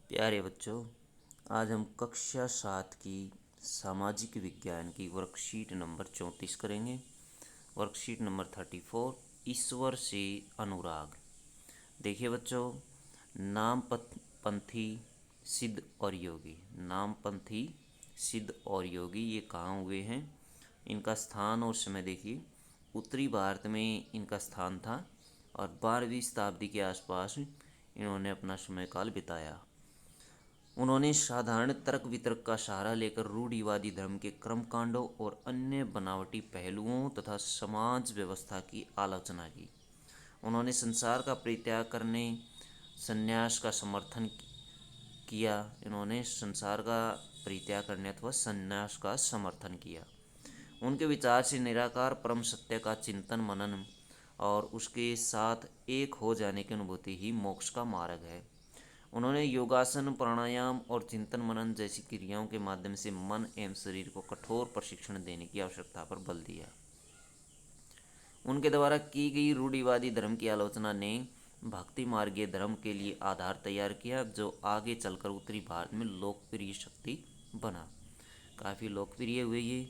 प्यारे बच्चों, आज हम कक्षा 7 की सामाजिक विज्ञान की वर्कशीट नंबर 34 करेंगे। वर्कशीट नंबर 34, ईश्वर से अनुराग। देखिए बच्चों, नामपंथी सिद्ध और योगी। नामपंथी सिद्ध और योगी ये कहाँ हुए हैं, इनका स्थान और समय देखिए। उत्तरी भारत में इनका स्थान था और 12वीं शताब्दी के आसपास इन्होंने अपना समय काल बिताया। उन्होंने साधारण तर्क वितर्क का सहारा लेकर रूढ़िवादी धर्म के कर्मकांडों और अन्य बनावटी पहलुओं तथा समाज व्यवस्था की आलोचना की। उन्होंने संसार का परित्याग करने संन्यास का समर्थन किया। इन्होंने संसार का परित्याग करने अथवा संन्यास का समर्थन किया। उनके विचार से निराकार परम सत्य का चिंतन मनन और उसके साथ एक हो जाने की अनुभूति ही मोक्ष का मार्ग है। उन्होंने योगासन, प्राणायाम और चिंतन मनन जैसी क्रियाओं के माध्यम से मन एवं शरीर को कठोर प्रशिक्षण देने की आवश्यकता पर बल दिया। उनके द्वारा की गई रूढ़िवादी धर्म की आलोचना ने भक्ति मार्गीय धर्म के लिए आधार तैयार किया, जो आगे चलकर उत्तरी भारत में लोकप्रिय शक्ति बना। काफ़ी लोकप्रिय हुए ये।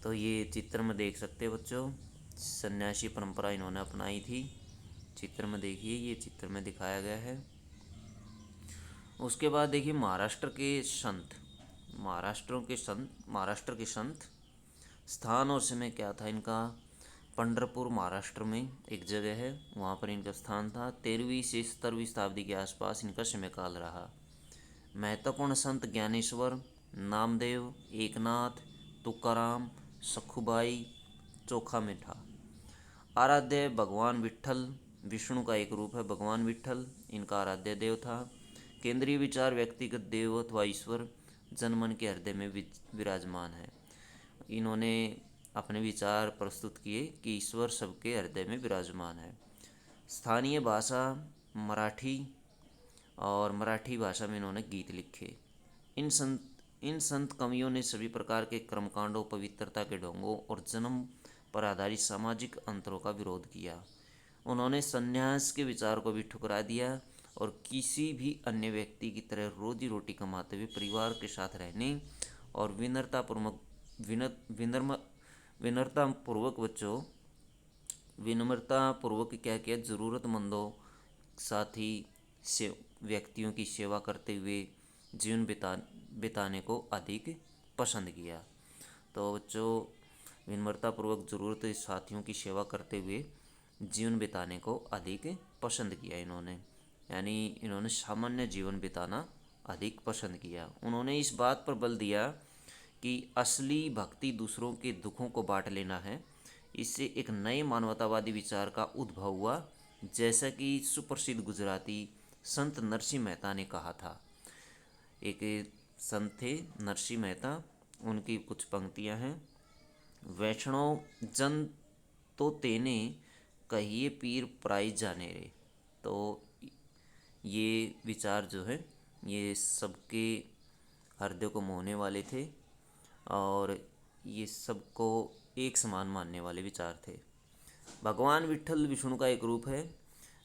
तो ये चित्र में देख सकते हैं बच्चों, सन्यासी परंपरा इन्होंने अपनाई थी। चित्र में देखिए, ये चित्र में दिखाया गया है। उसके बाद देखिए महाराष्ट्र के संत। महाराष्ट्र के संत स्थान और समय क्या था इनका। पंढरपुर महाराष्ट्र में एक जगह है, वहाँ पर इनका स्थान था। 13वीं से 17वीं शताब्दी के आसपास इनका समय काल रहा। महत्वपूर्ण संत ज्ञानेश्वर, नामदेव, एकनाथ, तुकाराम, सखुबाई, चोखा मीठा। आराध्य भगवान विट्ठल, विष्णु का एक रूप है भगवान विट्ठल, इनका आराध्य देव था। केंद्रीय विचार व्यक्तिगत देव अथवा ईश्वर जनमन के हृदय में विराजमान है। इन्होंने अपने विचार प्रस्तुत किए कि ईश्वर सबके हृदय में विराजमान है। स्थानीय भाषा मराठी, और मराठी भाषा में इन्होंने गीत लिखे। इन संत कवियों ने सभी प्रकार के कर्मकांडों, पवित्रता के ढोंगों और जन्म पर आधारित सामाजिक अंतरों का विरोध किया। उन्होंने संन्यास के विचार को भी ठुकरा दिया और किसी भी अन्य व्यक्ति की तरह रोजी रोटी कमाते हुए परिवार के साथ रहने और विनम्रतापूर्वक बच्चों विनम्रतापूर्वक क्या किया, ज़रूरतमंदों साथी से व्यक्तियों की सेवा करते हुए जीवन बिताने को अधिक पसंद किया। तो बच्चों, विनम्रतापूर्वक ज़रूरत साथियों की सेवा करते हुए जीवन बिताने को अधिक पसंद किया इन्होंने, यानी इन्होंने सामान्य जीवन बिताना अधिक पसंद किया। उन्होंने इस बात पर बल दिया कि असली भक्ति दूसरों के दुखों को बांट लेना है। इससे एक नए मानवतावादी विचार का उद्भव हुआ, जैसा कि सुप्रसिद्ध गुजराती संत नरसिंह मेहता ने कहा था। एक संत थे नरसिंह मेहता, उनकी कुछ पंक्तियां हैं। वैष्णव जन तो तेने कहिए पीर पराई जाने रे। तो ये विचार जो है ये सबके हृदय को मोहने वाले थे और ये सबको एक समान मानने वाले विचार थे। भगवान विट्ठल विष्णु का एक रूप है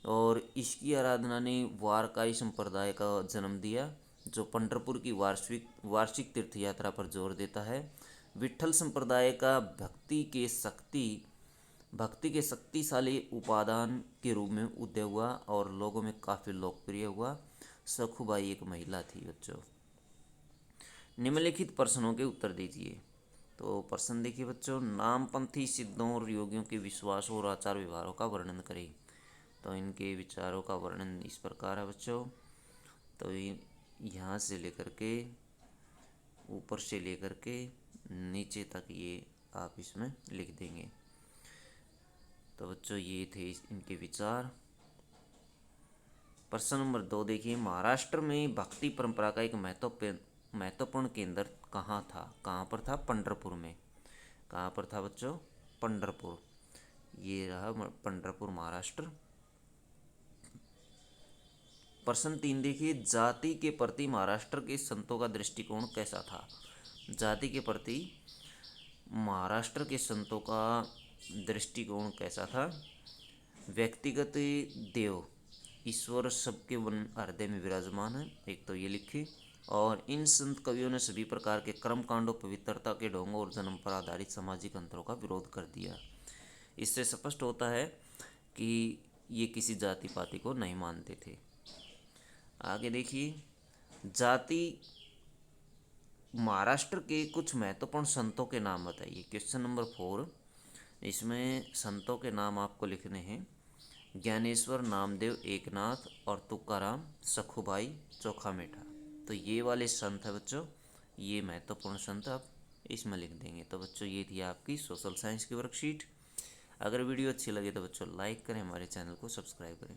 और इसकी आराधना ने वारकरी संप्रदाय का जन्म दिया, जो पंढरपुर की वार्षिक तीर्थ यात्रा पर जोर देता है। विट्ठल संप्रदाय का भक्ति के शक्तिशाली उपादान के रूप में उदय हुआ और लोगों में काफ़ी लोकप्रिय हुआ। सखुबाई एक महिला थी बच्चों। निम्नलिखित प्रश्नों के उत्तर दीजिए। तो प्रश्न देखिए बच्चों, नामपंथी सिद्धों और योगियों के विश्वासों और आचार व्यवहारों का वर्णन करें। तो इनके विचारों का वर्णन इस प्रकार है बच्चों। तो यहाँ से लेकर के ऊपर से लेकर के नीचे तक ये आप इसमें लिख देंगे। तो बच्चों ये थे इनके विचार। प्रश्न नंबर 2 देखिए, महाराष्ट्र में भक्ति परंपरा का एक महत्वपूर्ण केंद्र कहाँ था। कहाँ पर था? पंढरपुर में। कहाँ पर था बच्चों? पंढरपुर। ये रहा पंढरपुर महाराष्ट्र। प्रश्न 3 देखिए, जाति के प्रति महाराष्ट्र के संतों का दृष्टिकोण कैसा था। जाति के प्रति महाराष्ट्र के संतों का दृष्टिकोण कैसा था। व्यक्तिगत देव ईश्वर सबके मन हृदय में विराजमान है, एक तो ये लिखी। और इन संत कवियों ने सभी प्रकार के कर्म कांडों, पवित्रता के ढोंगों और जन्म पर आधारित सामाजिक अंतरों का विरोध कर दिया। इससे स्पष्ट होता है कि ये किसी जाति पाति को नहीं मानते थे। आगे देखिए, जाति महाराष्ट्र के कुछ महत्वपूर्ण संतों के नाम बताइए। क्वेश्चन नंबर 4, इसमें संतों के नाम आपको लिखने हैं। ज्ञानेश्वर, नामदेव, एकनाथ और तुकाराम, सखुबाई, चोखा मीठा। तो ये वाले संत है बच्चों, ये महत्वपूर्ण संत आप इसमें लिख देंगे। तो बच्चों ये थी आपकी सोशल साइंस की वर्कशीट। अगर वीडियो अच्छी लगे तो बच्चों लाइक करें, हमारे चैनल को सब्सक्राइब करें।